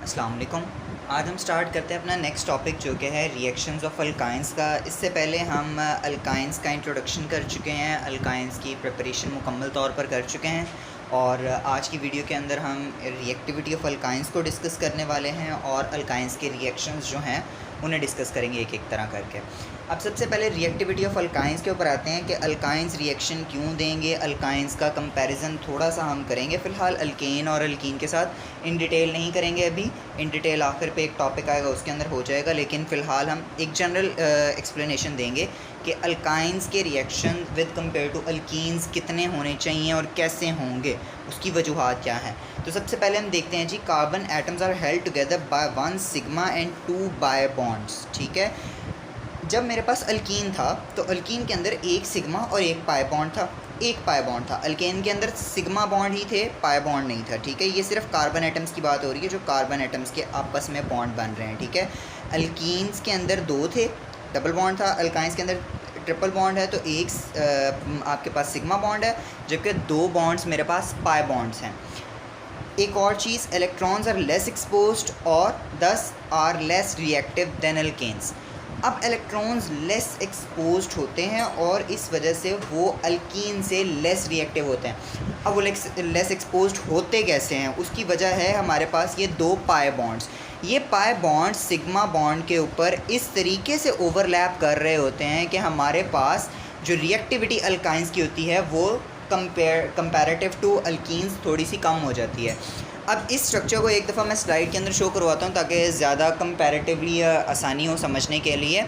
अस्सलाम वालेकुम। आज हम स्टार्ट करते हैं अपना नेक्स्ट टॉपिक जो कि है रिएक्शंस ऑफ अल्काइंस का। इससे पहले हम अल्काइंस का इंट्रोडक्शन कर चुके हैं, अल्काइंस की प्रिपरेशन मुकम्मल तौर पर कर चुके हैं और आज की वीडियो के अंदर हम रिएक्टिविटी ऑफ अल्काइंस को डिस्कस करने वाले हैं और अल्काइंस के रिएक्शंस जो हैं उन्हें डिस्कस करेंगे एक एक तरह करके। अब सबसे पहले रिएक्टिविटी ऑफ अल्काइंस के ऊपर आते हैं कि अल्काइंस रिएक्शन क्यों देंगे। अल्काइंस का कंपैरिजन थोड़ा सा हम करेंगे, फ़िलहाल अल्केन और अल्कीन के साथ इन डिटेल नहीं करेंगे। अभी इन डिटेल आखिर पे एक टॉपिक आएगा उसके अंदर हो जाएगा, लेकिन फ़िलहाल हम एक जनरल एक्सप्लेनेशन देंगे कि अल्काइंस के reaction with compare to alkenes कितने होने चाहिए और कैसे होंगे, उसकी वजूहात क्या हैं। तो सबसे पहले हम देखते हैं जी, carbon atoms are held together by 1 sigma and 2 pi bonds. ठीक है, जब मेरे पास अल्कीन था तो अल्कीन के अंदर एक सिग्मा और एक पाई बॉन्ड था, एक पाई बॉन्ड था। अल्केन के अंदर सिग्मा बॉन्ड ही थे, पाई बॉन्ड नहीं था। ठीक है, ये सिर्फ कार्बन एटम्स की बात हो रही है, जो कार्बन एटम्स के आपस में बॉन्ड बन रहे हैं। ठीक है, अल्कीन्स के अंदर 2 थे, डबल बॉन्ड था। अल्काइंस के अंदर ट्रिपल बॉन्ड है, तो एक आपके पास सिग्मा बॉन्ड है, जबकि 2 बॉन्ड्स मेरे पास पाई बॉन्ड्स हैं। एक और चीज़, इलेक्ट्रॉन्स आर लेस एक्सपोज्ड और thus are less reactive than alkanes. अब इलेक्ट्रॉन्स लेस एक्सपोज्ड होते हैं और इस वजह से वो अल्कीन से लेस रिएक्टिव होते हैं। अब वो लेस एक्सपोज्ड होते कैसे हैं, उसकी वजह है हमारे पास ये 2 पाई बॉन्ड्स। ये पाई बॉन्ड्स सिग्मा बॉन्ड के ऊपर इस तरीके से ओवरलैप कर रहे होते हैं कि हमारे पास जो रिएक्टिविटी अल्काइंस की होती है वो कंपैरेटिव टू अल्कीन्स थोड़ी सी कम हो जाती है। अब इस स्ट्रक्चर को एक दफ़ा मैं स्लाइड के अंदर शो करवाता हूँ ताकि ज़्यादा कंपैरेटिवली आसानी हो समझने के लिए।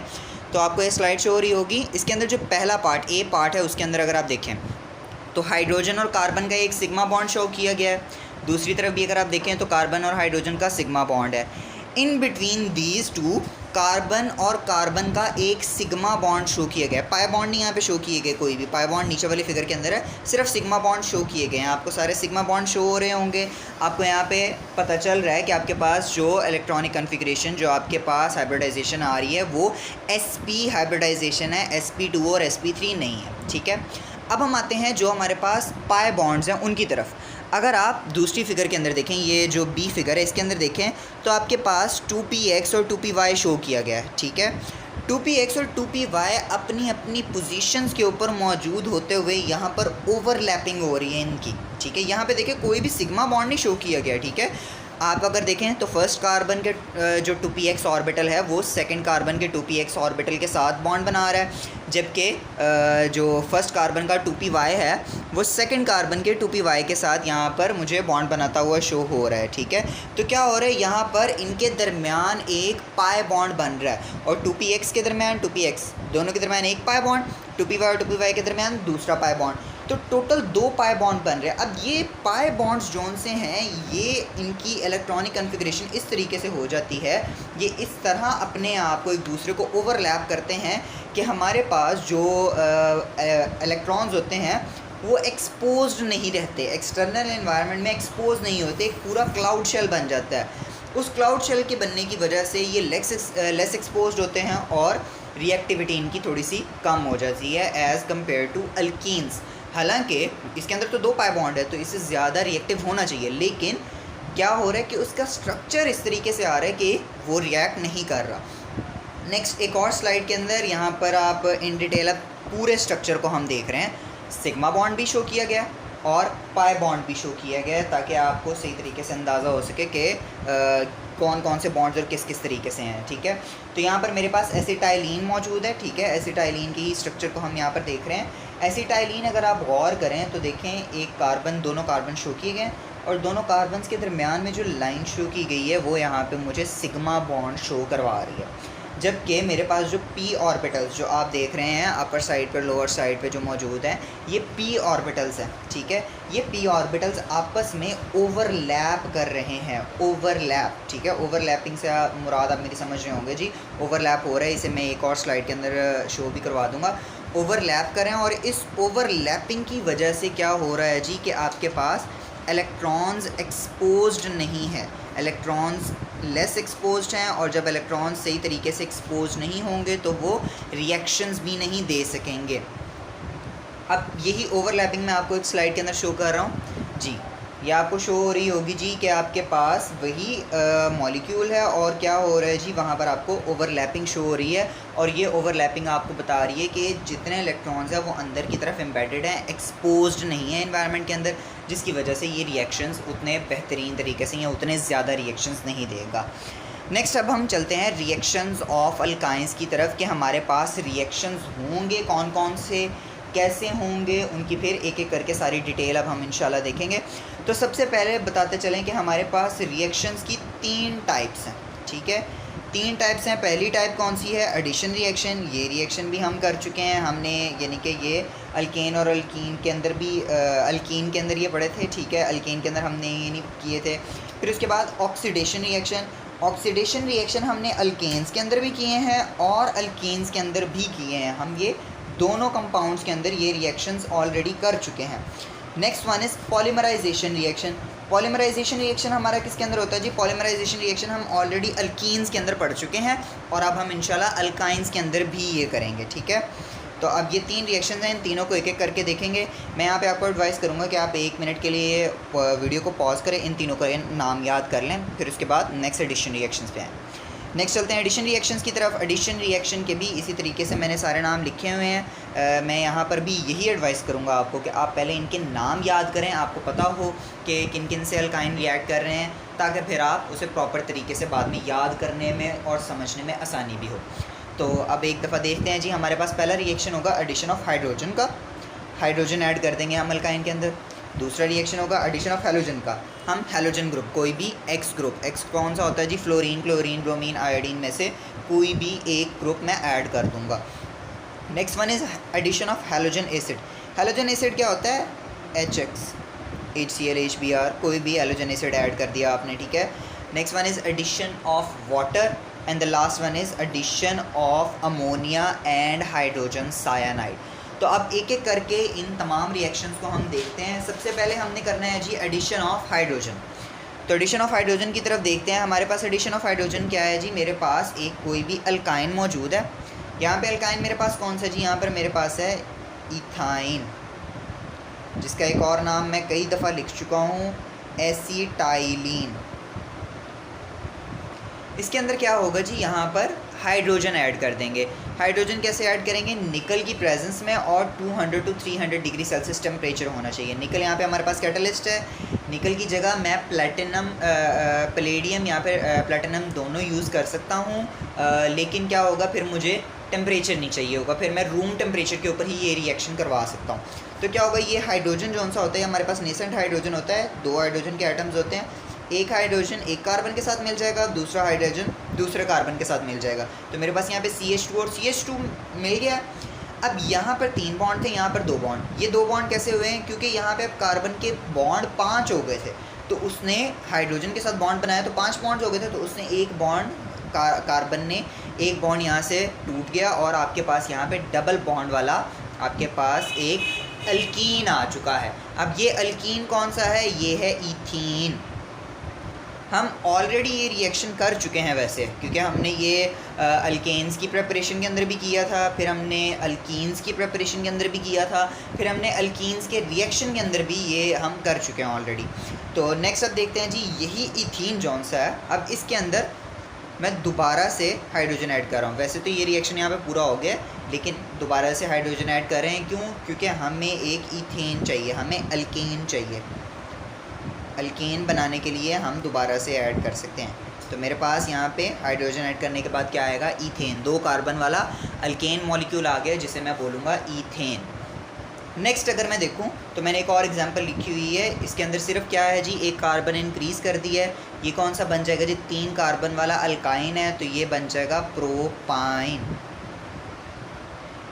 तो आपको ये स्लाइड शो हो रही होगी। इसके अंदर जो पहला पार्ट ए पार्ट है उसके अंदर अगर आप देखें तो हाइड्रोजन और कार्बन का एक सिग्मा बॉन्ड शो किया गया है। दूसरी तरफ भी अगर आप देखें तो कार्बन और हाइड्रोजन का सिग्मा बॉन्ड है। In between these two carbon और कार्बन का एक सिग्मा बॉन्ड शो किया गया है। पाई बॉन्ड नहीं यहाँ पे शो किए गए, कोई भी पाई बॉन्ड नीचे वाली फिगर के अंदर है, सिर्फ सिग्मा बॉन्ड शो किए गए हैं। आपको सारे सिग्मा बॉन्ड शो हो रहे होंगे। आपको यहाँ पे पता चल रहा है कि आपके पास जो इलेक्ट्रॉनिक कन्फिग्रेशन, जो आपके पास हाइब्रिडाइजेशन आ रही है वो sp हाइब्रिडाइजेशन है, sp2 और sp3 नहीं है। ठीक है, अब हम आते हैं जो हमारे पास पाई बॉन्ड्स हैं उनकी तरफ। अगर आप दूसरी फिगर के अंदर देखें, ये जो बी फिगर है इसके अंदर देखें तो आपके पास 2px और 2py शो किया गया है। ठीक है, 2px और 2py अपनी अपनी पोजीशंस के ऊपर मौजूद होते हुए यहाँ पर ओवरलैपिंग हो रही है इनकी। ठीक है, यहाँ पे देखें कोई भी सिग्मा बॉन्ड नहीं शो किया गया। ठीक है, आप अगर देखें तो फर्स्ट कार्बन के जो 2px ऑर्बिटल है वो सेकंड कार्बन के 2px ऑर्बिटल के साथ बॉन्ड बना रहा है, जबकि जो फर्स्ट कार्बन का 2py है वो सेकंड कार्बन के 2py के साथ यहाँ पर मुझे बॉन्ड बनाता हुआ शो हो रहा है। ठीक है, तो क्या हो रहा है, यहाँ पर इनके दरमियान एक पाई बॉन्ड बन रहा है और 2px के दरमियान 2px दोनों के दरमियान एक पाई बॉन्ड, 2py और 2py के दरमियान दूसरा पाई बॉन्ड, तो टोटल 2 पाई बॉन्ड बन रहे हैं। अब ये पाई बॉन्ड्स जोन से हैं, ये इनकी इलेक्ट्रॉनिक कन्फिग्रेशन इस तरीके से हो जाती है, ये इस तरह अपने आप को एक दूसरे को ओवरलैप करते हैं कि हमारे पास जो इलेक्ट्रॉन्स होते हैं वो एक्सपोज्ड नहीं रहते, एक्सटर्नल एनवायरनमेंट में एक्सपोज नहीं होते, एक पूरा क्लाउड शेल बन जाता है। उस क्लाउड शेल के बनने की वजह से ये लेस एक्सपोज्ड होते हैं और रिएक्टिविटी इनकी थोड़ी सी कम हो जाती है एज़ कम्पेयर टू अल्कीन्स। हालांकि इसके अंदर तो 2 पाई बॉन्ड है तो इससे ज़्यादा रिएक्टिव होना चाहिए, लेकिन क्या हो रहा है कि उसका स्ट्रक्चर इस तरीके से आ रहा है कि वो रिएक्ट नहीं कर रहा। नेक्स्ट एक और स्लाइड के अंदर यहाँ पर आप इन डिटेल अब पूरे स्ट्रक्चर को हम देख रहे हैं। सिग्मा बॉन्ड भी शो किया गया और पाई बॉन्ड भी शो किया गया है ताकि आपको सही तरीके से अंदाज़ा हो सके कि कौन कौन से बॉन्ड्स और किस किस तरीके से हैं। ठीक है, तो यहाँ पर मेरे पास एसिटाइलिन मौजूद है। ठीक है, एसिटाइलिन की ही स्ट्रक्चर को हम यहाँ पर देख रहे हैं। एसिटाइलिन अगर आप गौर करें तो देखें एक कार्बन, दोनों कार्बन शो किए गए और दोनों कार्बन्स के दरमियान में जो लाइन शो की गई है वो यहाँ पे मुझे सिग्मा बॉन्ड शो करवा रही है, जबकि मेरे पास जो p ऑर्बिटल्स जो आप देख रहे हैं अपर साइड पर, लोअर साइड पे जो मौजूद हैं, ये p ऑर्बिटल्स हैं। ठीक है, ये p ऑर्बिटल्स आपस में ओवरलैप कर रहे हैं, ओवरलैप। ठीक है, ओवरलैपिंग से मुराद आप मेरी समझ रहे होंगे जी, ओवरलैप हो रहा है, इसे मैं एक और स्लाइड के अंदर शो भी करवा दूँगा। ओवरलैप करें और इस ओवरलैपिंग की वजह से क्या हो रहा है जी कि आपके पास इलेक्ट्रॉन्स एक्सपोज्ड नहीं है, इलेक्ट्रॉन्स लेस एक्सपोज्ड हैं और जब इलेक्ट्रॉन्स सही तरीके से एक्सपोज नहीं होंगे तो वो रिएक्शंस भी नहीं दे सकेंगे। अब यही ओवरलैपिंग मैं आपको एक स्लाइड के अंदर शो कर रहा हूँ जी। ये आपको शो हो रही होगी जी कि आपके पास वही मॉलिक्यूल है और क्या हो रहा है जी, वहाँ पर आपको ओवरलैपिंग शो हो रही है। और ये ओवरलैपिंग आपको बता रही है कि जितने इलेक्ट्रॉन्स हैं वो अंदर की तरफ एम्बेडेड हैं, एक्सपोज्ड नहीं है एनवायरनमेंट के अंदर, जिसकी वजह से ये रिएक्शंस उतने बेहतरीन तरीके से या उतने ज़्यादा रिएक्शंस नहीं देगा। नेक्स्ट अब हम चलते हैं रिएक्शंस ऑफ अल्काइंस की तरफ कि हमारे पास रिएक्शंस होंगे कौन कौन से, कैसे होंगे, उनकी फिर एक एक करके सारी डिटेल अब हम इंशाल्लाह देखेंगे। तो सबसे पहले बताते चलें कि हमारे पास रिएक्शंस की 3 टाइप्स हैं, ठीक है, 3 टाइप्स हैं। पहली टाइप कौन सी है, एडिशन रिएक्शन। ये रिएक्शन भी हम कर चुके हैं, हमने यानी कि ये अल्केन और अल्कीन के अंदर भी अल्कीन के अंदर ये पढ़े थे, ठीक है, अल्केन के अंदर हमने ये नहीं किए थे। फिर उसके बाद ऑक्सीडेशन रिएक्शन। ऑक्सीडेशन रिएक्शन हमने अल्केन्स के अंदर भी किए हैं और अल्कीन्स के अंदर भी किए हैं, हम ये दोनों कंपाउंड्स के अंदर ये रिएक्शंस ऑलरेडी कर चुके हैं। Next one is polymerisation reaction. Polymerisation reaction हमारा किसके अंदर होता है जी, पॉलीमराइजेशन रिएक्शन हम ऑलरेडी अल्कीन्स के अंदर पढ़ चुके हैं और अब हम इंशाल्लाह अल्काइंस के अंदर भी ये करेंगे, ठीक है। तो अब ये 3 रिएक्शंस हैं, इन तीनों को एक एक करके देखेंगे। मैं यहाँ पे आपको एडवाइस करूँगा कि आप 1 मिनट के लिए वीडियो को पॉज करें, इन तीनों का नाम याद कर लें, फिर उसके बाद नेक्स्ट एडिशन रिएक्शंस पे आएँ। नेक्स्ट चलते हैं एडिशन रिएक्शंस की तरफ। एडिशन रिएक्शन के भी इसी तरीके से मैंने सारे नाम लिखे हुए हैं। मैं यहाँ पर भी यही एडवाइस करूँगा आपको कि आप पहले इनके नाम याद करें, आपको पता हो कि किन किन से अल्काइन रिएक्ट कर रहे हैं, ताकि फिर आप उसे प्रॉपर तरीके से बाद में याद करने में और समझने में आसानी भी हो। तो अब एक दफ़ा देखते हैं जी, हमारे पास पहला रिएक्शन होगा एडिशन ऑफ हाइड्रोजन का। हाइड्रोजन ऐड कर देंगे हम अल्काइन के अंदर। दूसरा रिएक्शन होगा एडिशन ऑफ हैलोजन का, हम हैलोजन ग्रुप कोई भी एक्स ग्रुप, एक्स कौन सा होता है जी, फ्लोरीन, क्लोरीन, ब्रोमीन, आयोडीन में से कोई भी एक ग्रुप मैं ऐड कर दूंगा। Next one is addition of halogen acid. Halogen acid क्या होता है, HX, HCl, HBr, कोई भी हैलोजन एसिड ऐड कर दिया आपने, ठीक है। Next one is addition of water and the last one is addition of ammonia and hydrogen cyanide. तो अब एक एक करके इन तमाम रिएक्शंस को हम देखते हैं। सबसे पहले हमने करना है जी एडिशन ऑफ हाइड्रोजन। तो एडिशन ऑफ हाइड्रोजन की तरफ देखते हैं। हमारे पास एडिशन ऑफ हाइड्रोजन क्या है जी, मेरे पास एक कोई भी अल्काइन मौजूद है। यहाँ पे अल्काइन मेरे पास कौन सा जी, यहाँ पर मेरे पास है इथाइन, जिसका एक और नाम मैं कई दफ़ा लिख चुका हूँ, एसिटाइलिन। इसके अंदर क्या होगा जी, यहाँ पर हाइड्रोजन ऐड कर देंगे। हाइड्रोजन कैसे ऐड करेंगे, निकल की प्रेजेंस में और 200 to 300 डिग्री सेल्सियस टेम्परेचर होना चाहिए। निकल यहाँ पे हमारे पास कैटलिस्ट है, निकल की जगह मैं प्लेटिनम पैलेडियम या फिर प्लेटिनम दोनों यूज़ कर सकता हूँ, लेकिन क्या होगा फिर मुझे टेम्परेचर नहीं चाहिए होगा, फिर मैं रूम टेम्परेचर के ऊपर ही ये रिएक्शन करवा सकता हूँ। तो क्या होगा, ये हाइड्रोजन जो सा होता है हमारे पास नेसेंट हाइड्रोजन होता है, 2 हाइड्रोजन के एटम्स होते हैं, एक हाइड्रोजन एक कार्बन के साथ मिल जाएगा, दूसरा हाइड्रोजन दूसरे कार्बन के साथ मिल जाएगा। तो मेरे पास यहाँ पे CH2 और CH2 मिल गया। अब यहाँ पर 3 बॉन्ड थे, यहाँ पर 2 बॉन्ड। ये 2 बॉन्ड कैसे हुए हैं, क्योंकि यहाँ पे अब कार्बन के बॉन्ड 5 हो गए थे, तो उसने हाइड्रोजन के साथ बॉन्ड बनाया तो 5 बॉन्ड हो गए थे, तो उसने एक बॉन्ड कार्बन ने एक बॉन्ड यहाँ से टूट गया और आपके पास यहाँ पे डबल बॉन्ड वाला आपके पास एक अल्कीन आ चुका है। अब ये अल्कीन कौन सा है, ये है इथीन। हम ऑलरेडी ये रिएक्शन कर चुके हैं वैसे, क्योंकि हमने ये अल्केन्स की प्रिपरेशन के अंदर भी किया था, फिर हमने अल्कीन्स की प्रिपरेशन के अंदर भी किया था, फिर हमने अल्कीन्स के रिएक्शन के अंदर भी ये हम कर चुके हैं ऑलरेडी। तो नेक्स्ट अब देखते हैं जी, यही इथीन जौन सा है, अब इसके अंदर मैं दोबारा से हाइड्रोजन ऐड कर रहा हूँ। वैसे तो ये रिएक्शन यहाँ पे पूरा हो गया, लेकिन दोबारा से हाइड्रोजन ऐड कर रहे हैं। क्यों, क्योंकि हमें एक इथेन चाहिए, हमें अल्केन चाहिए। अल्केन बनाने के लिए हम दोबारा से ऐड कर सकते हैं। तो मेरे पास यहाँ पे हाइड्रोजन ऐड करने के बाद क्या आएगा, इथेन, 2 कार्बन वाला अल्केन मॉलिक्यूल आ गया, जिसे मैं बोलूँगा इथेन। नेक्स्ट अगर मैं देखूं तो मैंने एक और एग्जांपल लिखी हुई है, इसके अंदर सिर्फ क्या है जी, एक कार्बन इंक्रीज़ कर दिया है। ये कौन सा बन जाएगा जी, 3 कार्बन वाला अल्काइन है, तो ये बन जाएगा प्रोपाइन।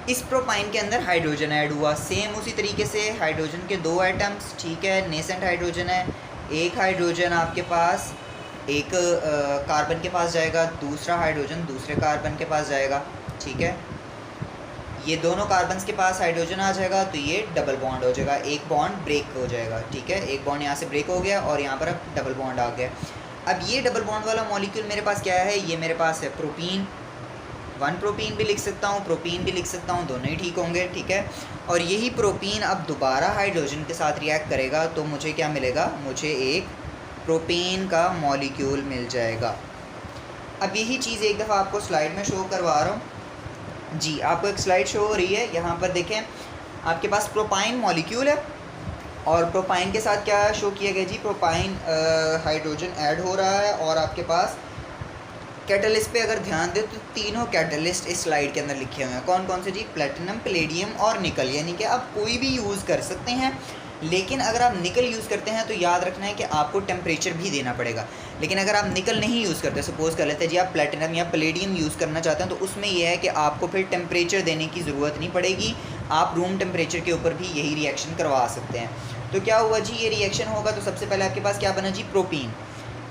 इस प्रोपाइन के अंदर हाइड्रोजन ऐड हुआ, सेम उसी तरीके से हाइड्रोजन के 2 एटम्स, ठीक है, नेसेंट हाइड्रोजन है, एक हाइड्रोजन आपके पास एक कार्बन के पास जाएगा, दूसरा हाइड्रोजन दूसरे कार्बन के पास जाएगा, ठीक है। ये दोनों कार्बन्स के पास हाइड्रोजन आ जाएगा, तो ये डबल बॉन्ड हो जाएगा, एक बॉन्ड ब्रेक हो जाएगा, ठीक है। एक बॉन्ड यहाँ से ब्रेक हो गया और यहाँ पर अब डबल बॉन्ड आ गया। अब ये डबल बॉन्ड वाला मॉलिक्यूल मेरे पास क्या है, ये मेरे पास है प्रोपीन, वन प्रोपीन भी लिख सकता हूँ, प्रोपीन भी लिख सकता हूँ, दोनों ही ठीक होंगे, ठीक है। और यही प्रोपीन अब दोबारा हाइड्रोजन के साथ रिएक्ट करेगा तो मुझे क्या मिलेगा, मुझे एक प्रोपीन का मॉलिक्यूल मिल जाएगा। अब यही चीज़ एक दफ़ा आपको स्लाइड में शो करवा रहा हूँ जी। आपको एक स्लाइड शो हो रही है, यहाँ पर देखें आपके पास प्रोपाइन मॉलिक्यूल है और प्रोपाइन के साथ क्या शो किया गया जी, प्रोपाइन हाइड्रोजन ऐड हो रहा है। और आपके पास कैटलिस्ट पे अगर ध्यान दें तो तीनों कैटलिस्ट इस स्लाइड के अंदर लिखे हुए हैं। कौन कौन से जी, प्लेटिनम, पैलेडियम और निकल। यानी कि आप कोई भी यूज़ कर सकते हैं, लेकिन अगर आप निकल यूज़ करते हैं तो याद रखना है कि आपको टेम्परेचर भी देना पड़ेगा। लेकिन अगर आप निकल नहीं यूज़ करते, सपोज़ कर लेते हैं जी आप प्लेटिनम या पैलेडियम यूज़ करना चाहते हैं, तो उसमें यह है कि आपको फिर टेम्परेचर देने की ज़रूरत नहीं पड़ेगी, आप रूम टेम्परेचर के ऊपर भी यही रिएक्शन करवा सकते हैं। तो क्या हुआ जी, ये रिएक्शन होगा तो सबसे पहले आपके पास क्या बना जी, प्रोपीन।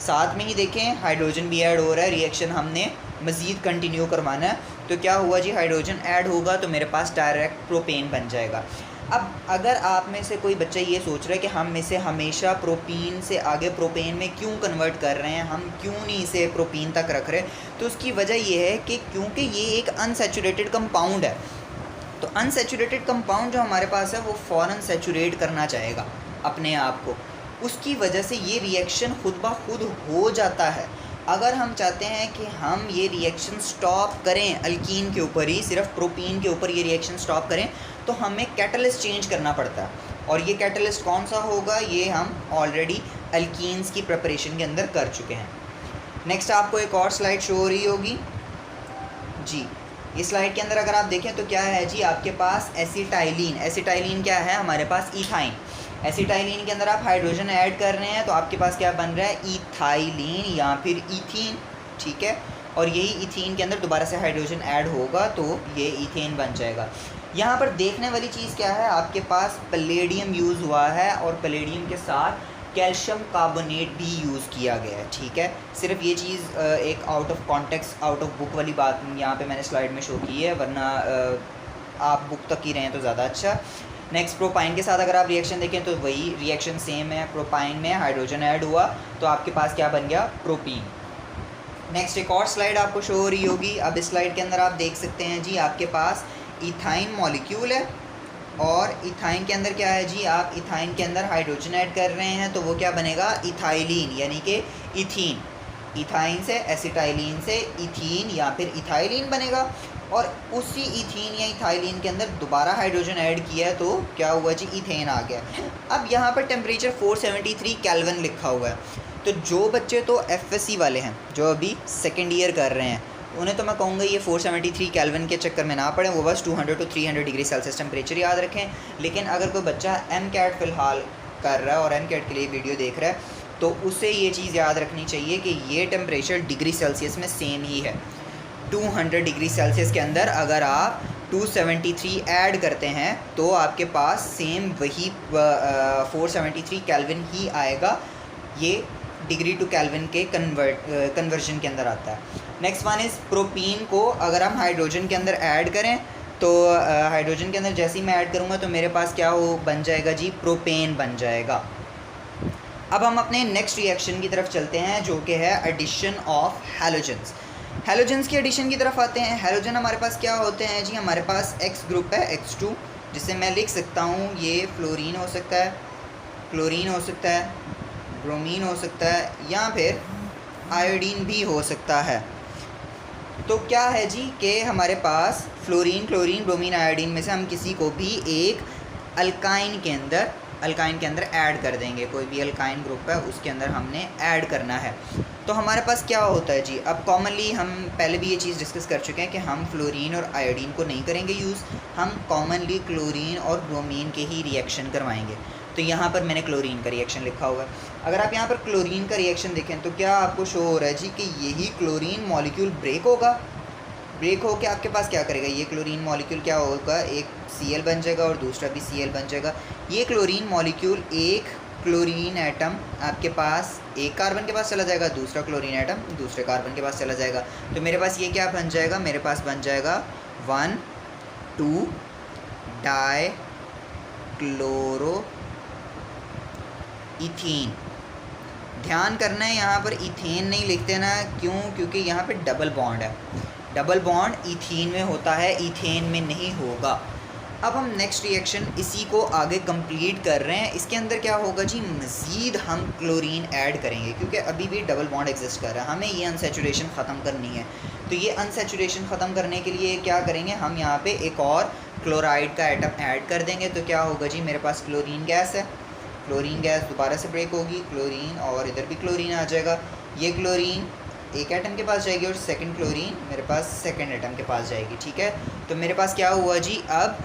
साथ में ही देखें हाइड्रोजन भी ऐड हो रहा है, रिएक्शन हमने मज़ीद कंटिन्यू करवाना है। तो क्या हुआ जी, हाइड्रोजन ऐड होगा तो मेरे पास डायरेक्ट प्रोपेन बन जाएगा। अब अगर आप में से कोई बच्चा ये सोच रहा है कि हम में से हमेशा प्रोपीन से आगे प्रोपेन में क्यों कन्वर्ट कर रहे हैं, हम क्यों नहीं इसे प्रोपीन तक रख रहे, तो उसकी वजह यह है कि क्योंकि ये एक अनसैचुरेटेड कंपाउंड है। तो अनसैचुरेटेड कंपाउंड जो हमारे पास है वो फ़ौरन सैचुरेट करना चाहेगा अपने आप को, उसकी वजह से ये रिएक्शन खुद ब खुद हो जाता है। अगर हम चाहते हैं कि हम ये रिएक्शन स्टॉप करें अल्कीन के ऊपर ही, सिर्फ प्रोपीन के ऊपर ये रिएक्शन स्टॉप करें, तो हमें कैटलिस्ट चेंज करना पड़ता है। और ये कैटलिस्ट कौन सा होगा, ये हम ऑलरेडी अल्कीन्स की प्रिपरेशन के अंदर कर चुके हैं। नेक्स्ट आपको एक और स्लाइड शो हो रही होगी जी। इस स्लाइड के अंदर अगर आप देखें तो क्या है जी, आपके पास एसिटाइलिन। एसिटाइलिन क्या है, हमारे पास इथाइन। एसिटाइलिन के अंदर आप हाइड्रोजन ऐड कर रहे हैं तो आपके पास क्या बन रहा है, इथाइलिन या फिर इथीन, ठीक है। और यही इथीन के अंदर दोबारा से हाइड्रोजन ऐड होगा तो ये इथेन बन जाएगा। यहाँ पर देखने वाली चीज़ क्या है, आपके पास पैलेडियम यूज़ हुआ है और पैलेडियम के साथ कैल्शियम कार्बोनेट भी यूज़ किया गया है, ठीक है। सिर्फ ये चीज़ एक out of context, out of book वाली बात यहाँ पे मैंने स्लाइड में शो की है, वरना आप बुक तक ही रहें तो ज़्यादा अच्छा। नेक्स्ट प्रोपाइन के साथ अगर आप रिएक्शन देखें तो वही रिएक्शन सेम है, प्रोपाइन में हाइड्रोजन ऐड हुआ तो आपके पास क्या बन गया, प्रोपीन। नेक्स्ट एक और स्लाइड आपको शो हो रही होगी। अब इस स्लाइड के अंदर आप देख सकते हैं जी, आपके पास इथाइन मॉलिक्यूल है और इथाइन के अंदर क्या है जी, आप इथाइन के अंदर हाइड्रोजन ऐड कर रहे हैं तो वो क्या बनेगा, इथाइलिन यानी कि इथीन। इथाइन से एसिटाइलिन से इथीन या फिर इथाइलिन बनेगा। और उसी इथीन या इथाइलिन के अंदर दोबारा हाइड्रोजन ऐड किया है तो क्या हुआ जी, इथेन आ गया। अब यहाँ पर टेम्परेचर 473 केल्विन लिखा हुआ है। तो जो बच्चे तो एफएससी वाले हैं, जो अभी सेकेंड ईयर कर रहे हैं, उन्हें तो मैं कहूँगा ये 473 केल्विन के चक्कर में ना पड़े, वो बस 200 to 300 डिग्री सेल्सियस टेम्परेचर याद रखें। लेकिन अगर कोई बच्चा एमकैट फ़िलहाल कर रहा है और एमकैट के लिए वीडियो देख रहा है तो उसे ये चीज़ याद रखनी चाहिए कि ये टेम्परेचर डिग्री सेल्सियस में सेम ही है। 200 डिग्री सेल्सियस के अंदर अगर आप 273 ऐड करते हैं तो आपके पास सेम वही 473 केल्विन ही आएगा। ये डिग्री टू केल्विन के कन्वर्जन के अंदर आता है। नेक्स्ट वन इज़ प्रोपीन को अगर हम हाइड्रोजन के अंदर ऐड करें तो हाइड्रोजन के अंदर जैसे ही मैं ऐड करूँगा तो मेरे पास क्या हो बन जाएगा जी, प्रोपेन बन जाएगा। अब हम अपने नेक्स्ट रिएक्शन की तरफ चलते हैं जो कि है एडिशन ऑफ हैलोजेंस। हैलोजेंस की एडिशन की तरफ आते हैं। हैलोजन हमारे पास क्या होते हैं जी, हमारे पास X ग्रुप है X2, जिसे मैं लिख सकता हूँ ये फ्लोरीन हो सकता है, क्लोरीन हो सकता है, ब्रोमीन हो सकता है या फिर आयोडीन भी हो सकता है। तो क्या है जी कि हमारे पास फ्लोरीन, क्लोरीन, ब्रोमीन, आयोडीन में से हम किसी को भी एक अल्काइन के अंदर ऐड कर देंगे। कोई भी अल्काइन ग्रुप है उसके अंदर हमने ऐड करना है। तो हमारे पास क्या होता है जी, अब कॉमनली हम पहले भी ये चीज़ डिस्कस कर चुके हैं कि हम फ्लोरीन और आयोडीन को नहीं करेंगे यूज़, हम कॉमनली क्लोरीन और ब्रोमीन के ही रिएक्शन करवाएंगे। तो यहाँ पर मैंने क्लोरीन का रिएक्शन लिखा हुआ है। अगर आप यहाँ पर क्लोरीन का रिएक्शन देखें तो क्या आपको शो हो रहा है जी कि यही क्लोरीन मॉलिक्यूल ब्रेक होगा। ब्रेक हो के आपके पास क्या करेगा, ये क्लोरीन मॉलिक्यूल क्या होगा, एक Cl बन जाएगा और दूसरा भी Cl बन जाएगा। ये क्लोरीन मॉलिक्यूल एक क्लोरीन एटम आपके पास एक कार्बन के पास चला जाएगा, दूसरा क्लोरीन एटम दूसरे कार्बन के पास चला जाएगा। तो मेरे पास ये क्या बन जाएगा, मेरे पास बन जाएगा 1,2 डाई क्लोरो इथीन। ध्यान करना है यहाँ पर इथेन नहीं लिखते ना, क्यों, क्योंकि यहाँ पे डबल बॉन्ड है। डबल बॉन्ड इथीन में होता है, इथेन में नहीं होगा। अब हम नेक्स्ट रिएक्शन इसी को आगे कंप्लीट कर रहे हैं। इसके अंदर क्या होगा जी, मज़ीद हम क्लोरीन ऐड करेंगे क्योंकि अभी भी डबल बॉन्ड एग्जिस्ट कर रहा है, हमें ये अनसेचुरेशन ख़त्म करनी है। तो ये अनसेचुरेशन ख़त्म करने के लिए क्या करेंगे, हम यहाँ पे एक और क्लोराइड का एटम ऐड कर देंगे। तो क्या होगा जी, मेरे पास क्लोरीन गैस है, क्लोरीन गैस दोबारा से ब्रेक होगी, क्लोरीन और इधर भी क्लोरीन आ जाएगा। ये क्लोरीन एक एटम के पास जाएगी और सेकंड क्लोरीन मेरे पास सेकंड एटम के पास जाएगी, ठीक है। तो मेरे पास क्या हुआ जी, अब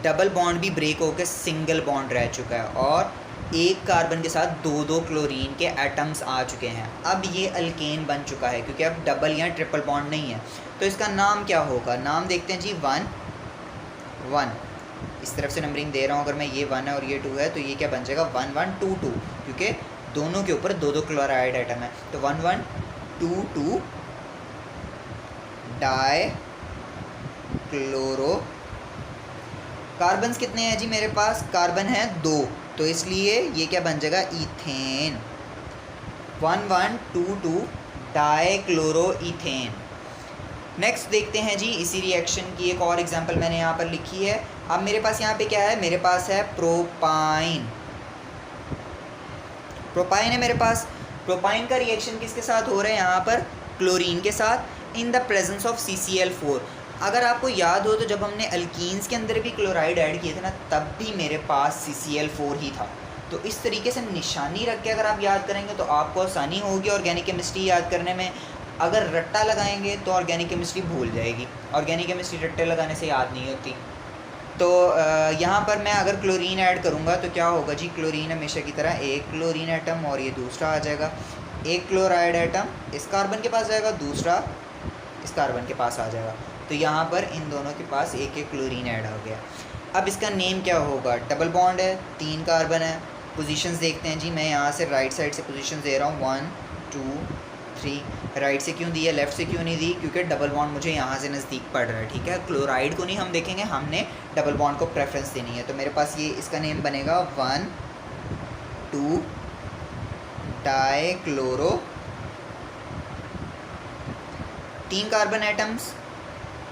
डबल बॉन्ड भी ब्रेक होकर सिंगल बॉन्ड रह चुका है और एक कार्बन के साथ दो दो क्लोरीन के एटम्स आ चुके हैं। अब ये अल्केन बन चुका है क्योंकि अब डबल या ट्रिपल बॉन्ड नहीं है। तो इसका नाम क्या होगा, नाम देखते हैं जी, 1 1। इस तरफ से नंबरिंग दे रहा हूँ, अगर मैं ये 1 है और ये 2 है तो ये क्या बन जाएगा, 1 1 2 2, क्योंकि दोनों के ऊपर दो दो क्लोराइड एटम है। तो 1 1 2 2 डाई क्लोरो। कार्बन्स कितने हैं जी मेरे पास, कार्बन है 2, तो इसलिए ये क्या बन जाएगा, ethane. 1 1 2 2 die chloro ethane. Next देखते हैं जी इसी रिएक्शन की एक और एग्जांपल मैंने यहाँ पर लिखी है। अब मेरे पास यहाँ पे क्या है, मेरे पास है प्रोपाइन। प्रोपाइन है मेरे पास। प्रोपाइन का रिएक्शन किसके साथ हो रहा है, यहाँ पर क्लोरीन के साथ, in the presence of CCl4। अगर आपको याद हो तो जब हमने अल्कीन्स के अंदर भी क्लोराइड ऐड किए थे ना, तब भी मेरे पास CCl4 ही था। तो इस तरीके से निशानी रख के अगर आप याद करेंगे तो आपको आसानी होगी ऑर्गेनिक केमिस्ट्री याद करने में। अगर रट्टा लगाएंगे तो ऑर्गेनिक केमिस्ट्री भूल जाएगी, ऑर्गेनिक केमिस्ट्री रट्टे लगाने से याद नहीं होती। तो यहाँ पर मैं अगर क्लोरीन ऐड करूँगा तो क्या होगा जी, क्लोरीन हमेशा की तरह एक क्लोरीन एटम और ये दूसरा आ जाएगा। एक क्लोराइड एटम इस कार्बन के पास जाएगा, दूसरा इस कार्बन के पास आ जाएगा। तो यहाँ पर इन दोनों के पास एक एक क्लोरीन ऐड हो गया। अब इसका नेम क्या होगा, डबल बॉन्ड है, 3 कार्बन है। पोजीशंस देखते हैं जी, मैं यहाँ से राइट साइड से पोजीशन दे रहा हूँ, 1 2 3। राइट से क्यों दी है, लेफ़्ट से क्यों नहीं दी, क्योंकि डबल बॉन्ड मुझे यहाँ से नज़दीक पड़ रहा है, ठीक है। क्लोराइड को नहीं हम देखेंगे, हमने डबल बॉन्ड को प्रेफरेंस देनी है। तो मेरे पास ये इसका नेम बनेगा 1 2 die chloro. 3 carbon atoms,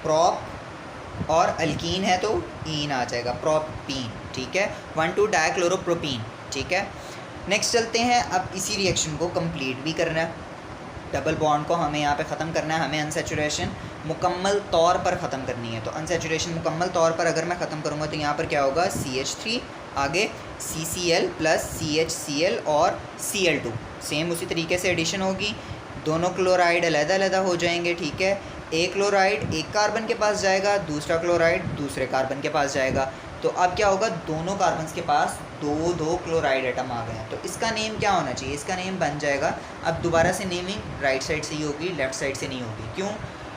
prop और अल्कीन है तो ईन आ जाएगा, प्रोपीन, ठीक है। 1 2 डाई क्लोरो प्रोपीन, ठीक है। नेक्स्ट चलते हैं, अब इसी रिएक्शन को कंप्लीट भी करना है। डबल बॉन्ड को हमें यहाँ पे ख़त्म करना है, हमें अनसेचुरेशन मुकम्मल तौर पर ख़त्म करनी है। तो अनसेचुरेशन मुकम्मल तौर पर अगर मैं ख़त्म करूँगा तो यहाँ पर क्या होगा, CH3, आगे CCl प्लस CHCl और Cl2, सेम उसी तरीके से एडिशन होगी। दोनों क्लोराइड अलग-अलग हो जाएंगे, ठीक है। एक क्लोराइड एक कार्बन के पास जाएगा, दूसरा क्लोराइड दूसरे कार्बन के पास जाएगा। तो अब क्या होगा, दोनों कार्बन्स के पास दो दो क्लोराइड एटम आ गए हैं। तो इसका नेम क्या होना चाहिए, इसका नेम बन जाएगा, अब दोबारा से नेमिंग राइट साइड से ही होगी, लेफ़्ट साइड से नहीं होगी। क्यों,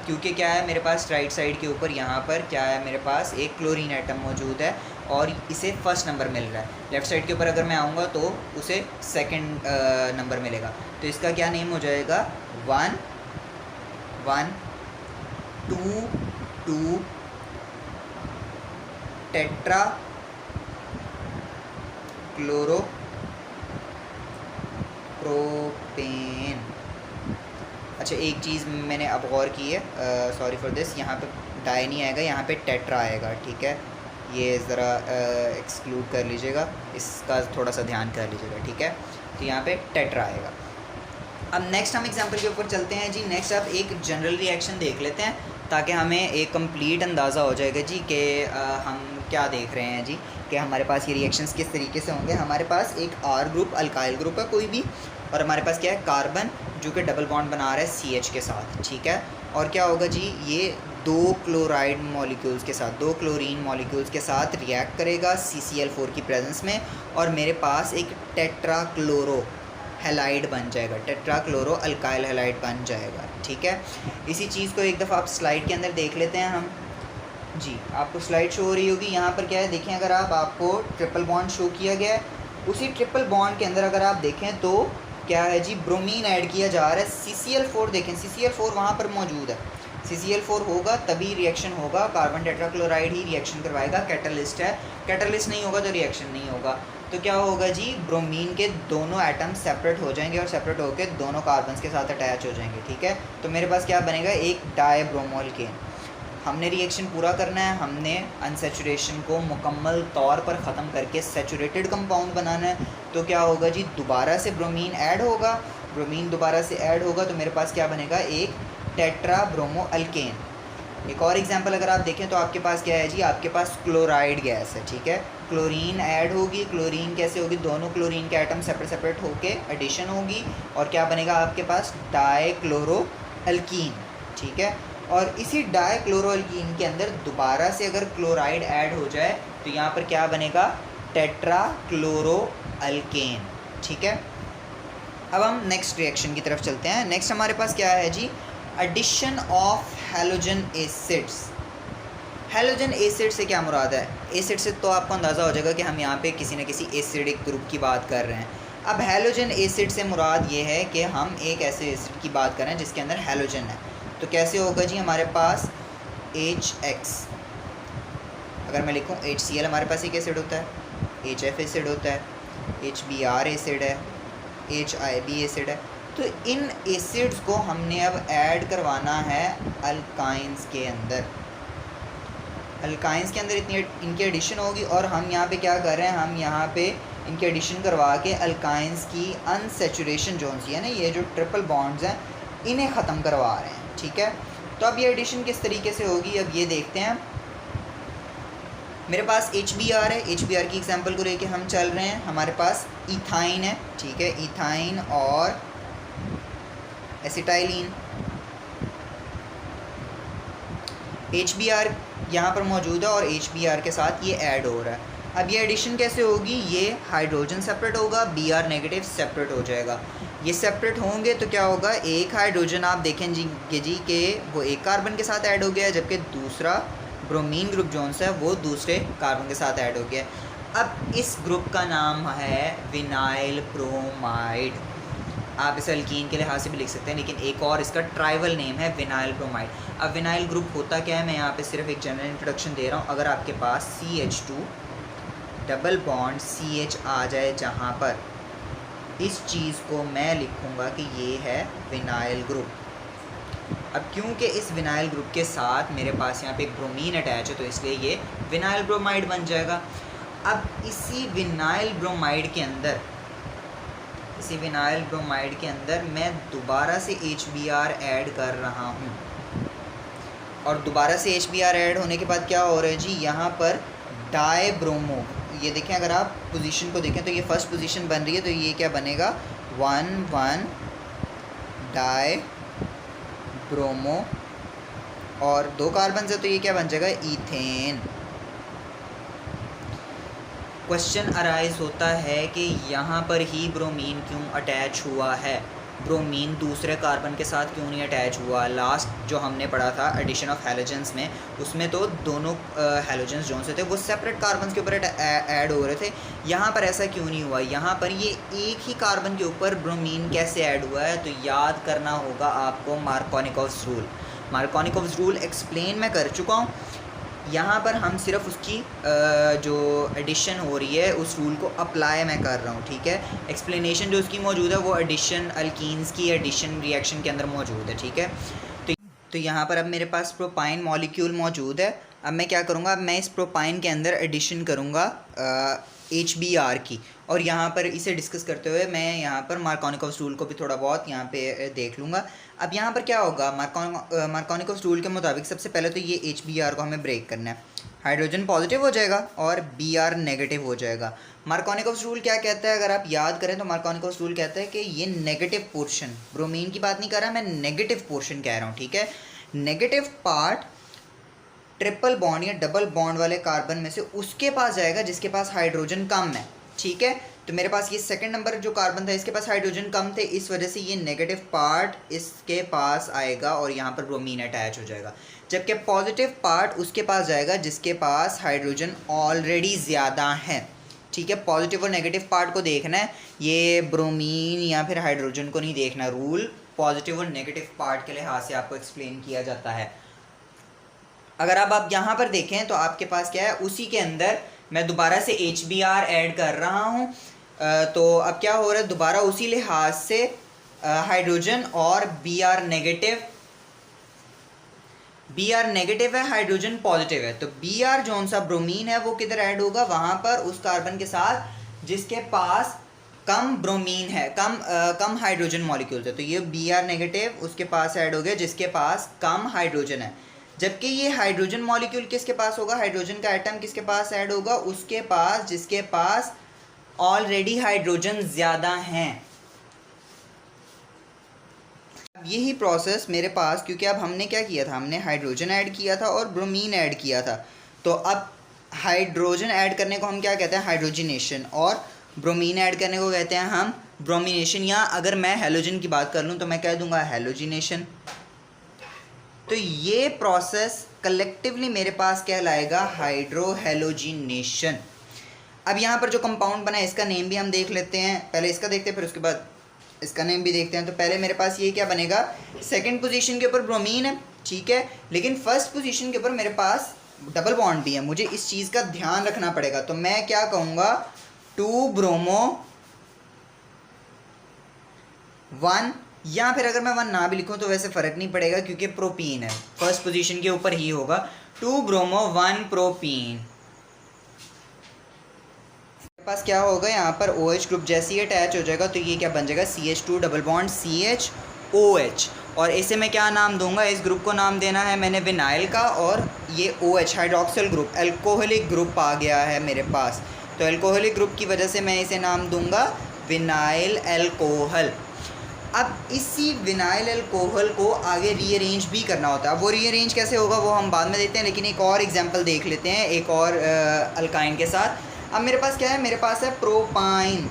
क्योंकि क्या है मेरे पास राइट साइड के ऊपर यहाँ पर क्या है, मेरे पास एक क्लोरीन एटम मौजूद है और इसे फर्स्ट नंबर मिल रहा है। लेफ़्ट साइड के ऊपर अगर मैं आऊँगा तो उसे सेकंड नंबर मिलेगा। तो इसका क्या नेम हो जाएगा, 1 1 2 2 टेट्रा क्लोरो प्रोपेन। अच्छा, एक चीज़ मैंने अब गौर की है, सॉरी फॉर दिस, यहाँ पे डाई नहीं आएगा, यहाँ पे टेट्रा आएगा, ठीक है। ये ज़रा एक्सक्लूड कर लीजिएगा, इसका थोड़ा सा ध्यान कर लीजिएगा, ठीक है। तो यहाँ पे टेट्रा आएगा। अब नेक्स्ट हम एग्जांपल के ऊपर चलते हैं जी। नेक्स्ट अब एक जनरल रिएक्शन देख लेते हैं ताकि हमें एक कंप्लीट अंदाज़ा हो जाएगा जी कि हम क्या देख रहे हैं जी, कि हमारे पास ये रिएक्शंस किस तरीके से होंगे। हमारे पास एक R ग्रुप अल्काइल ग्रुप है कोई भी, और हमारे पास क्या है, कार्बन जो कि डबल बॉन्ड बना रहा है CH के साथ, ठीक है। और क्या होगा जी, ये 2 क्लोराइड मॉलिक्यूल्स के साथ, 2 क्लोरीन मॉलिक्यूल्स के साथ रिएक्ट करेगा CCl4 की प्रेजेंस में, और मेरे पास एक टेट्रा क्लोरो हैलाइड बन जाएगा, टेट्रा क्लोरो अल्काइल हैलाइड बन जाएगा, ठीक है। इसी चीज़ को एक दफ़ा आप स्लाइड के अंदर देख लेते हैं हम जी। आपको स्लाइड शो हो रही होगी, यहाँ पर क्या है देखें, अगर आपको ट्रिपल बॉन्ड शो किया गया है, उसी ट्रिपल बॉन्ड के अंदर अगर आप देखें तो क्या है जी, ब्रोमीन ऐड किया जा रहा है। CCl4 देखें, CCl4 वहाँ पर मौजूद है, CCl4 होगा तभी रिएक्शन होगा, कार्बन टेट्राक्लोराइड ही रिएक्शन करवाएगा, कैटलिस्ट है, कैटलिस्ट नहीं होगा तो रिएक्शन नहीं होगा। तो क्या होगा जी, ब्रोमीन के दोनों एटम सेपरेट हो जाएंगे और सेपरेट होकर दोनों कार्बन्स के साथ अटैच हो जाएंगे, ठीक है। तो मेरे पास क्या बनेगा, एक डायब्रोमोअल्केन। हमने रिएक्शन पूरा करना है, हमने अनसेचुरेशन को मुकम्मल तौर पर ख़त्म करके सेचुरेटेड कंपाउंड बनाना है। तो क्या होगा जी, दोबारा से ब्रोमीन ऐड होगा, ब्रोमीन दोबारा से ऐड होगा तो मेरे पास क्या बनेगा, एक टेट्राब्रोमोअल्केन। एक और एग्जांपल अगर आप देखें तो आपके पास क्या है जी, आपके पास क्लोराइड गैस है, ठीक है। क्लोरीन ऐड होगी, क्लोरीन कैसे होगी, दोनों क्लोरीन के एटम सेपरेट सेपरेट होके एडिशन होगी और क्या बनेगा आपके पास, डाइक्लोरोअल्कीन, ठीक है। और इसी डाइक्लोरोअल्कीन के अंदर दोबारा से अगर क्लोराइड ऐड हो जाए तो यहाँ पर क्या बनेगा, टेट्राक्लोरोअल्केन, ठीक है। अब हम नेक्स्ट रिएक्शन की तरफ चलते हैं। नेक्स्ट हमारे पास क्या है जी, addition of halogen acids. Halogen acid से क्या मुराद है, एसिड से तो आपको अंदाज़ा हो जाएगा कि हम यहाँ पे किसी न किसी एसिडिक ग्रुप की बात कर रहे हैं। अब हैलोजन एसिड से मुराद ये है कि हम एक ऐसे एसिड की बात कर रहे हैं जिसके अंदर हैलोजन है। तो कैसे होगा जी, हमारे पास HX, अगर मैं लिखूँ HCl, हमारे पास एक एसिड होता है, HF एसिड होता है, HBr एसिड है, HIB एसिड है। तो इन एसिड्स को हमने अब ऐड करवाना है अल्काइंस के अंदर। अल्काइंस के अंदर इनकी एडिशन होगी और हम यहाँ पे क्या कर रहे हैं, हम यहाँ पे इनकी एडिशन करवा के अल्काइंस की अनसेचुरेशन जोन सी है ना, ये जो ट्रिपल बॉन्ड्स हैं इन्हें ख़त्म करवा रहे हैं, ठीक है। तो अब ये एडिशन किस तरीके से होगी, अब ये देखते हैं। मेरे पास HBr है, HBr की एग्जांपल को लेके हम चल रहे हैं। हमारे पास इथाइन है, ठीक है, इथाइन और एसिटाइलिन। HBr यहाँ पर मौजूद है और HBr के साथ ये ऐड हो रहा है। अब ये एडिशन कैसे होगी, ये हाइड्रोजन सेपरेट होगा, Br नेगेटिव सेपरेट हो जाएगा। ये सेपरेट होंगे तो क्या होगा, एक हाइड्रोजन आप देखेंगे जी कि वो एक कार्बन के साथ ऐड हो गया है, जबकि दूसरा ब्रोमीन ग्रुप जोन सा है वो दूसरे कार्बन के साथ ऐड हो गया है। अब इस ग्रुप का नाम है विनाइल ब्रोमाइड। आप इसे अल्कीन के लिहाज से भी लिख सकते हैं, लेकिन एक और इसका ट्राइवल नेम है विनाइल ब्रोमाइड। अब विनाइल ग्रुप होता क्या है, मैं यहाँ पे सिर्फ एक जनरल इंट्रोडक्शन दे रहा हूँ। अगर आपके पास CH2 डबल बॉन्ड CH आ जाए जहाँ पर, इस चीज़ को मैं लिखूँगा कि ये है विनाइल ग्रुप। अब क्योंकि इस विनाइल ग्रुप के साथ मेरे पास यहाँ पे एक ब्रोमीन अटैच है तो इसलिए ये विनाइल ब्रोमाइड बन जाएगा। अब इसी विनाइल ब्रोमाइड के अंदर मैं दोबारा से HBr ऐड कर रहा हूँ और दोबारा से HBr ऐड होने के बाद क्या हो रहा है जी, यहाँ पर डायब्रोमो, ये देखें अगर आप पोजीशन को देखें तो ये फर्स्ट पोजीशन बन रही है, तो ये क्या बनेगा 1,1 डाई ब्रोमो और 2 कार्बन है तो ये क्या बन जाएगा, ईथेन। क्वेश्चन अराइज होता है कि यहाँ पर ही ब्रोमीन क्यों अटैच हुआ है, ब्रोमीन दूसरे कार्बन के साथ क्यों नहीं अटैच हुआ। लास्ट जो हमने पढ़ा था एडिशन ऑफ हैलोजेंस में, उसमें तो दोनों हैलोजेंस जो से थे वो सेपरेट कार्बन के ऊपर ऐड हो रहे थे। यहाँ पर ऐसा क्यों नहीं हुआ, यहाँ पर ये एक ही कार्बन के ऊपर ब्रोमीन कैसे ऐड हुआ है। तो याद करना होगा आपको Markovnikov's rule. Markovnikov's rule explain मैं कर चुका हूँ, यहाँ पर हम सिर्फ उसकी जो एडिशन हो रही है उस रूल को अप्लाई मैं कर रहा हूँ, ठीक है। एक्सप्लेनेशन जो उसकी मौजूद है वो एडिशन अल्कीन्स की एडिशन रिएक्शन के अंदर मौजूद है, ठीक है। तो यहाँ पर अब मेरे पास प्रोपाइन मॉलिक्यूल मौजूद है। अब मैं क्या करूँगा, अब मैं इस प्रोपाइन के अंदर एडिशन करूँगा HBr की, और यहाँ पर इसे डिस्कस करते हुए मैं यहाँ पर मार्कोनिकोव्स रूल को भी थोड़ा बहुत यहाँ पे देख लूँगा। अब यहाँ पर क्या होगा, मार्कोनिकोव्स रूल के मुताबिक सबसे पहले तो ये HBr को हमें ब्रेक करना है, हाइड्रोजन पॉजिटिव हो जाएगा और Br नेगेटिव हो जाएगा। मार्कोनिकोव्स रूल क्या कहता है, अगर आप याद करें तो मार्कोनिकोव्स रूल कहता है कि ये नेगेटिव पोर्शन, ब्रोमीन की बात नहीं कर रहा मैं, नेगेटिव पोर्शन कह रहा हूँ, ठीक है। नेगेटिव पार्ट ट्रिपल बॉन्ड या डबल बॉन्ड वाले कार्बन में से उसके पास जाएगा जिसके पास हाइड्रोजन कम है, ठीक है। तो मेरे पास ये सेकंड नंबर जो कार्बन था इसके पास हाइड्रोजन कम थे, इस वजह से ये नेगेटिव पार्ट इसके पास आएगा और यहाँ पर ब्रोमीन अटैच हो जाएगा, जबकि पॉजिटिव पार्ट उसके पास जाएगा जिसके पास हाइड्रोजन ऑलरेडी ज़्यादा है, ठीक है। पॉजिटिव और नेगेटिव पार्ट को देखना है, ये ब्रोमीन या फिर हाइड्रोजन को नहीं देखना। रूल पॉजिटिव और नेगेटिव पार्ट के लिहाज से आपको एक्सप्लेन किया जाता है। अगर आप यहाँ पर देखें तो आपके पास क्या है, उसी के अंदर मैं दोबारा से HBr ऐड कर रहा हूँ। तो अब क्या हो रहा है, दोबारा उसी लिहाज से हाइड्रोजन और Br नेगेटिव है, हाइड्रोजन पॉजिटिव है। तो Br जौन सा ब्रोमीन है वो किधर ऐड होगा, वहाँ पर उस कार्बन के साथ जिसके पास कम ब्रोमीन है, कम हाइड्रोजन मॉलिक्यूल्स है। तो ये Br नेगेटिव उसके पास ऐड हो गया जिसके पास कम हाइड्रोजन है। जबकि ये हाइड्रोजन मॉलिक्यूल किसके पास होगा, हाइड्रोजन का एटम किसके पास ऐड होगा, उसके पास जिसके पास ऑलरेडी हाइड्रोजन ज़्यादा हैं। अब यही प्रोसेस मेरे पास, क्योंकि अब हमने क्या किया था, हमने हाइड्रोजन ऐड किया था और ब्रोमीन ऐड किया था। तो अब हाइड्रोजन ऐड करने को हम क्या कहते हैं, हाइड्रोजिनेशन, और ब्रोमीन ऐड करने को कहते हैं हम ब्रोमिनेशन, या अगर मैं हेलोजन की बात कर लूँ तो मैं कह दूंगा हेलोजिनेशन। तो ये प्रोसेस कलेक्टिवली मेरे पास कहलाएगा हाइड्रोहेलोजिनेशन। अब यहाँ पर जो कंपाउंड बना है इसका नेम भी हम देख लेते हैं, पहले इसका देखते हैं फिर उसके बाद इसका नेम भी देखते हैं। तो पहले मेरे पास ये क्या बनेगा, सेकंड पोजीशन के ऊपर ब्रोमीन है, ठीक है, लेकिन फर्स्ट पोजीशन के ऊपर मेरे पास डबल बॉन्ड भी है, मुझे इस चीज़ का ध्यान रखना पड़ेगा। तो मैं क्या कहूँगा, 2 ब्रोमो 1, या फिर अगर मैं 1 ना भी लिखूँ तो वैसे फ़र्क नहीं पड़ेगा क्योंकि प्रोपीन है, फर्स्ट पोजीशन के ऊपर ही होगा, 2 ब्रोमो 1 प्रोपीन। पास क्या होगा, यहाँ पर OH ग्रुप जैसे ही अटैच हो जाएगा तो ये क्या बन जाएगा, CH2 डबल बॉन्ड CHOH, और इसे मैं क्या नाम दूंगा, इस ग्रुप को नाम देना है मैंने विनाइल का, और ये OH hydroxyl group, alcoholic group आ गया है मेरे पास। तो एल्कोहलिक ग्रुप की वजह से मैं इसे नाम दूंगा विनाइल एल्कोहल। अब इसी विनाइल एल्कोहल को आगे रीअरेंज भी करना होता है। अब वो रीअरेंज कैसे होगा वो हम बाद में देखते हैं, लेकिन एक और एग्जांपल देख लेते हैं एक और अल्काइन के साथ। अब मेरे पास क्या है, मेरे पास है प्रोपाइन,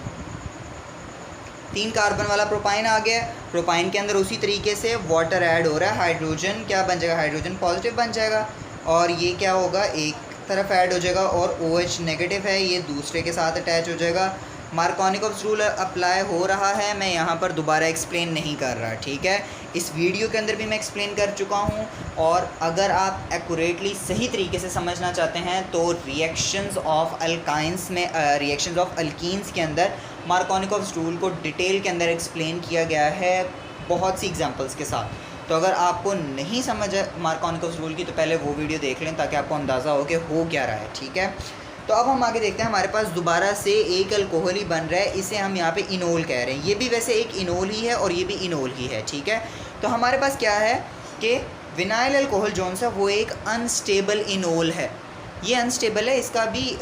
3 कार्बन वाला प्रोपाइन आ गया। प्रोपाइन के अंदर उसी तरीके से वाटर ऐड हो रहा है, हाइड्रोजन क्या बन जाएगा, हाइड्रोजन पॉजिटिव बन जाएगा, और ये क्या होगा, एक तरफ ऐड हो जाएगा, और OH नेगेटिव है ये दूसरे के साथ अटैच हो जाएगा। मार्कोनिकोव्स रूल अप्लाई हो रहा है, मैं यहाँ पर दोबारा एक्सप्लेन नहीं कर रहा, ठीक है, इस वीडियो के अंदर भी मैं एक्सप्लेन कर चुका हूँ। और अगर आप एक्यूरेटली सही तरीके से समझना चाहते हैं तो रिएक्शंस ऑफ अल्काइंस में, रिएक्शंस ऑफ अल्कीन्स के अंदर मार्कोनिकोव्स रूल को डिटेल के अंदर एक्सप्लेन किया गया है बहुत सी एग्जांपल्स के साथ। तो अगर आपको नहीं समझ मार्कोनिकोव्स रूल की तो पहले वो वीडियो देख लें ताकि आपको अंदाज़ा हो कि हो क्या रहा है, ठीक है। तो अब हम आगे देखते हैं, हमारे पास दोबारा से एक अल्कोहल ही बन रहा है, इसे हम यहाँ पे इनोल कह रहे हैं। ये भी वैसे एक इनोल ही है और ये भी इनोल ही है, ठीक है। तो हमारे पास क्या है कि विनाइल अल्कोहल जौन सा वो एक अनस्टेबल इनोल है, ये अनस्टेबल है, इसका भी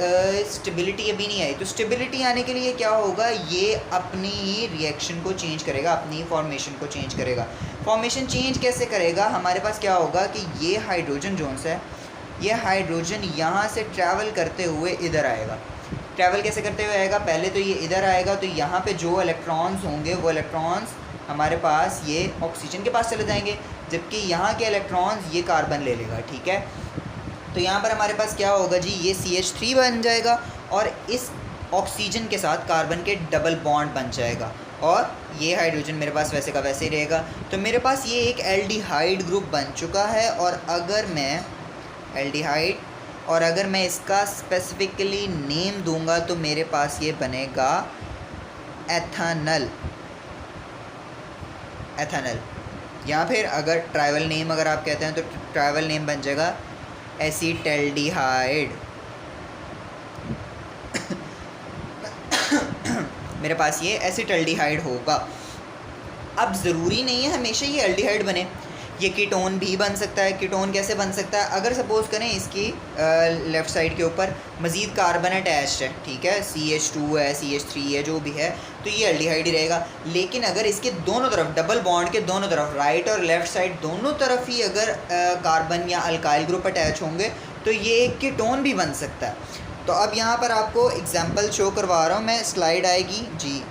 स्टेबिलिटी अभी नहीं आई। तो स्टेबिलिटी आने के लिए क्या होगा, ये अपनी ही रिएक्शन को चेंज करेगा, अपनी फॉर्मेशन को चेंज करेगा। फॉर्मेशन चेंज कैसे करेगा, हमारे पास क्या होगा कि ये हाइड्रोजन जौन सा है, ये हाइड्रोजन यहाँ से ट्रैवल करते हुए इधर आएगा। ट्रैवल कैसे करते हुए आएगा, पहले तो ये इधर आएगा, तो यहाँ पे जो इलेक्ट्रॉन्स होंगे वो इलेक्ट्रॉन्स हमारे पास ये ऑक्सीजन के पास चले जाएंगे, जबकि यहाँ के इलेक्ट्रॉन्स ये कार्बन ले लेगा, ठीक है। तो यहाँ पर हमारे पास क्या होगा जी, ये CH3 बन जाएगा और इस ऑक्सीजन के साथ कार्बन के डबल बॉन्ड बन जाएगा, और ये हाइड्रोजन मेरे पास वैसे का वैसे ही रहेगा। तो मेरे पास ये एक एल्डिहाइड ग्रुप बन चुका है, और अगर मैं एल्डिहाइड, और अगर मैं इसका स्पेसिफिकली नेम दूंगा तो मेरे पास ये बनेगा एथानल, या फिर अगर ट्राइवल नेम अगर आप कहते हैं तो ट्राइवल नेम बन जाएगा एसीटल्डिहाइड। मेरे पास ये एसीटल्डिहाइड होगा। अब ज़रूरी नहीं है हमेशा ये एल्डिहाइड बने, ये कीटोन भी बन सकता है। कीटोन कैसे बन सकता है, अगर सपोज़ करें इसकी लेफ़्ट साइड के ऊपर मज़ीद कार्बन अटैच्ड है, ठीक है, CH2 है, CH3 है, जो भी है, तो ये एल्डिहाइड ही रहेगा। लेकिन अगर इसके दोनों तरफ, डबल बॉन्ड के दोनों तरफ, राइट और लेफ़्ट साइड दोनों तरफ ही अगर कार्बन या अल्काइल ग्रुप अटैच होंगे तो ये एक कीटोन भी बन सकता है। तो अब यहाँ पर आपको एग्जाम्पल शो करवा रहा हूँ मैं, स्लाइड आएगी जी,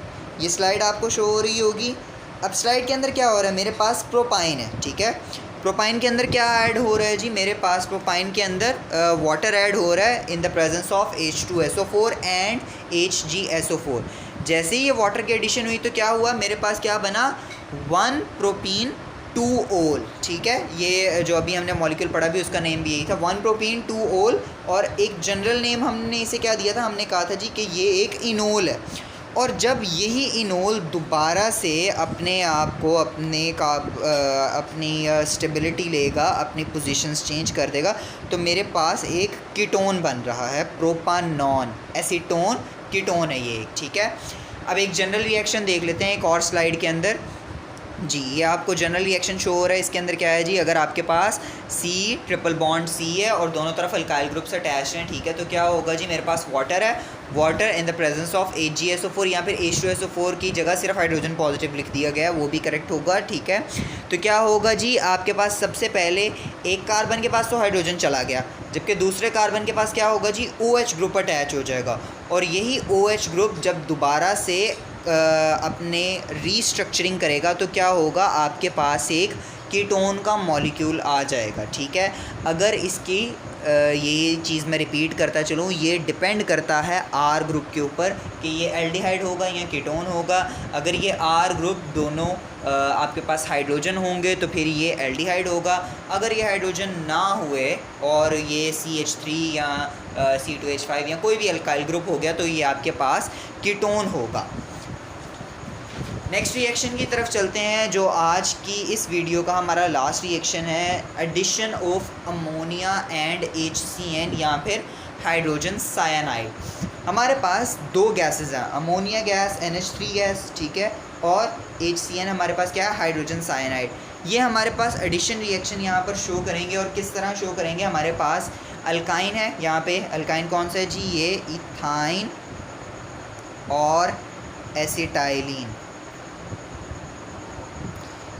ये स्लाइड आपको शो हो रही होगी। अब स्लाइड के अंदर क्या हो रहा है, मेरे पास प्रोपाइन है, ठीक है। प्रोपाइन के अंदर क्या ऐड हो रहा है जी, मेरे पास प्रोपाइन के अंदर वाटर ऐड हो रहा है in the presence of H2SO4 and HgSO4। जैसे ही ये वाटर की एडिशन हुई तो क्या हुआ, मेरे पास क्या बना, 1 प्रोपीन टू ओल, ठीक है। ये जो अभी हमने मॉलिक्यूल पढ़ा भी उसका नेम भी यही था, 1 प्रोपीन 2 ओल। और एक जनरल नेम हमने इसे क्या दिया था, हमने कहा था जी कि ये एक इनोल है। और जब यही इनोल दोबारा से अपने आप को अपनी स्टेबिलिटी लेगा, अपनी पोजीशंस चेंज कर देगा, तो मेरे पास एक कीटोन बन रहा है, प्रोपानॉन। एसीटोन कीटोन है ये एक, ठीक है। अब एक जनरल रिएक्शन देख लेते हैं एक और स्लाइड के अंदर जी। ये आपको जनरल रिएक्शन शो हो रहा है। इसके अंदर क्या है जी, अगर आपके पास C ट्रिपल बॉन्ड C है और दोनों तरफ अल्काइल ग्रुप्स अटैच्ड हैं, ठीक है, तो क्या होगा जी, मेरे पास वाटर है, water in the presence of HgSO4 या फिर H2SO4 की जगह सिर्फ हाइड्रोजन पॉजिटिव लिख दिया गया, वो भी करेक्ट होगा, ठीक है। तो क्या होगा जी, आपके पास सबसे पहले एक कार्बन के पास तो हाइड्रोजन चला गया, जबकि दूसरे कार्बन के पास क्या होगा जी, OH ग्रुप अटैच हो जाएगा। और यही OH ग्रुप जब दोबारा से अपने रीस्ट्रक्चरिंग करेगा तो क्या होगा, आपके पास एक कीटोन का मॉलिक्यूल आ जाएगा, ठीक है। अगर इसकी ये चीज़ मैं रिपीट करता चलूँ, ये डिपेंड करता है R ग्रुप के ऊपर कि ये एल्डिहाइड होगा या कीटोन होगा। अगर ये R ग्रुप दोनों आपके पास हाइड्रोजन होंगे तो फिर ये एल्डिहाइड होगा। अगर ये हाइड्रोजन ना हुए और ये CH3 या C2H5 या कोई भी अल्काइल ग्रुप हो गया तो ये आपके पास कीटोन होगा। नेक्स्ट रिएक्शन की तरफ चलते हैं, जो आज की इस वीडियो का हमारा लास्ट रिएक्शन है, addition of ammonia and HCN या फिर हाइड्रोजन साइनाइड। हमारे पास दो गैसेस हैं, अमोनिया गैस NH3 गैस, ठीक है, और HCN हमारे पास क्या है, हाइड्रोजन साइनाइड। ये हमारे पास एडिशन रिएक्शन यहाँ पर शो करेंगे। और किस तरह शो करेंगे, हमारे पास अल्काइन है, यहाँ पे अल्काइन कौन सा है जी, ये इथाइन और एसिटाइलिन।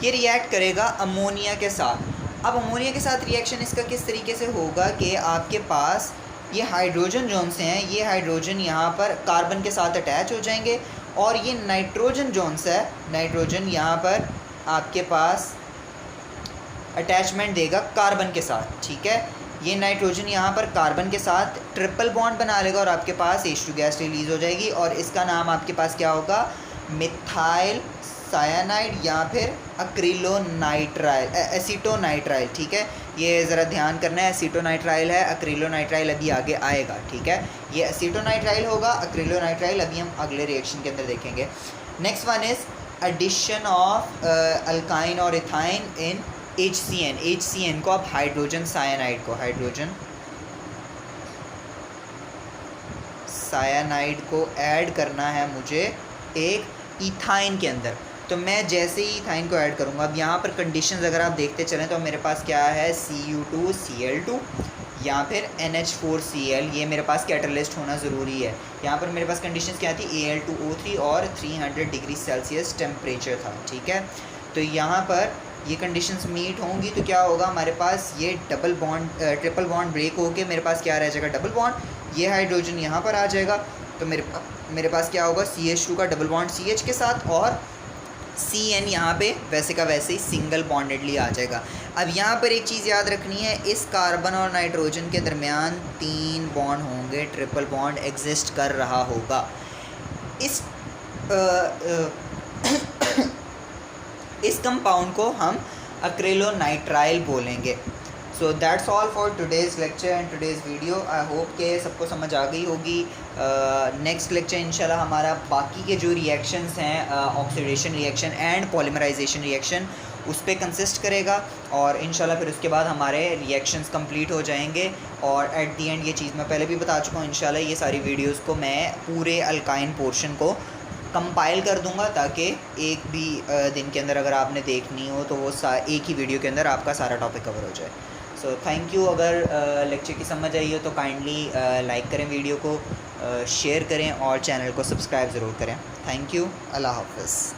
ये रिएक्ट करेगा अमोनिया के साथ। अब अमोनिया के साथ रिएक्शन इसका किस तरीके से होगा कि आपके पास ये हाइड्रोजन जोन से हैं, ये हाइड्रोजन यहाँ पर कार्बन के साथ अटैच हो जाएंगे और ये नाइट्रोजन जोन से है, नाइट्रोजन यहाँ पर आपके पास अटैचमेंट देगा कार्बन के साथ, ठीक है। ये नाइट्रोजन यहाँ पर कार्बन के साथ ट्रिपल बॉन्ड बना लेगा और आपके पास H2 गैस रिलीज़ हो जाएगी और इसका नाम आपके पास क्या होगा, मिथाइल साइनाइड या फिर एक्रिलोनाइट्राइल, एसीटोनाइट्राइल, ठीक है। ये ज़रा ध्यान करना है, एसीटोनाइट्राइल है, एक्रिलोनाइट्राइल अभी आगे आएगा, ठीक है। ये एसीटोनाइट्राइल होगा, एक्रिलोनाइट्राइल अभी हम अगले रिएक्शन के अंदर देखेंगे। Next one is addition of alkyne और इथाइन इन HCN। HCN को आप हाइड्रोजन साइनाइड को, हाइड्रोजन साइनाइड को ऐड करना है मुझे एक इथाइन के अंदर। तो मैं जैसे ही इथाइन को ऐड करूँगा, अब यहाँ पर कंडीशंस अगर आप देखते चलें तो मेरे पास क्या है, Cu2Cl2 या फिर NH4Cl, ये मेरे पास कैटलिस्ट होना ज़रूरी है। यहाँ पर मेरे पास कंडीशंस क्या थी, Al2O3 और 300 डिग्री सेल्सियस टेम्परेचर था, ठीक है। तो यहाँ पर ये कंडीशंस मीट होंगी तो क्या होगा, हमारे पास ये double bond triple bond break होके मेरे पास क्या रह जाएगा, डबल बॉन्ड। ये हाइड्रोजन यहाँ पर आ जाएगा तो मेरे पास क्या होगा, CH2 का डबल बॉन्ड CH के साथ और CN यहाँ पे वैसे का वैसे ही सिंगल बॉन्डेडली आ जाएगा। अब यहाँ पर एक चीज़ याद रखनी है, इस कार्बन और नाइट्रोजन के दरमियान 3 बॉन्ड होंगे, ट्रिपल बॉन्ड एग्जिस्ट कर रहा होगा। इस कंपाउंड को हम एक्रिलोनाइट्राइल बोलेंगे। So that's all for today's lecture and today's video. I hope के सबको समझ आ गई होगी। नेक्स्ट लेक्चर इंशाल्लाह हमारा बाकी के जो रिएक्शंस हैं, oxidation reaction and polymerisation reaction, उस पर कंसिस्ट करेगा और इंशाल्लाह फिर उसके बाद हमारे रिएक्शंस कंप्लीट हो जाएंगे। और एट दी एंड ये चीज़ मैं पहले भी बता चुका हूँ, इंशाल्लाह ये सारी वीडियोज़ को मैं पूरे अल्काइन पोर्शन को कंपाइल कर दूंगा ताकि एक भी दिन के अंदर अगर आपने देखनी हो तो वो एक ही वीडियो के अंदर आपका सारा टॉपिक कवर हो जाए। So thank you. अगर लेक्चर की समझ आई हो तो काइंडली लाइक करें वीडियो को, शेयर करें और चैनल को सब्सक्राइब ज़रूर करें। Thank you. अल्लाह हाफ़िज़।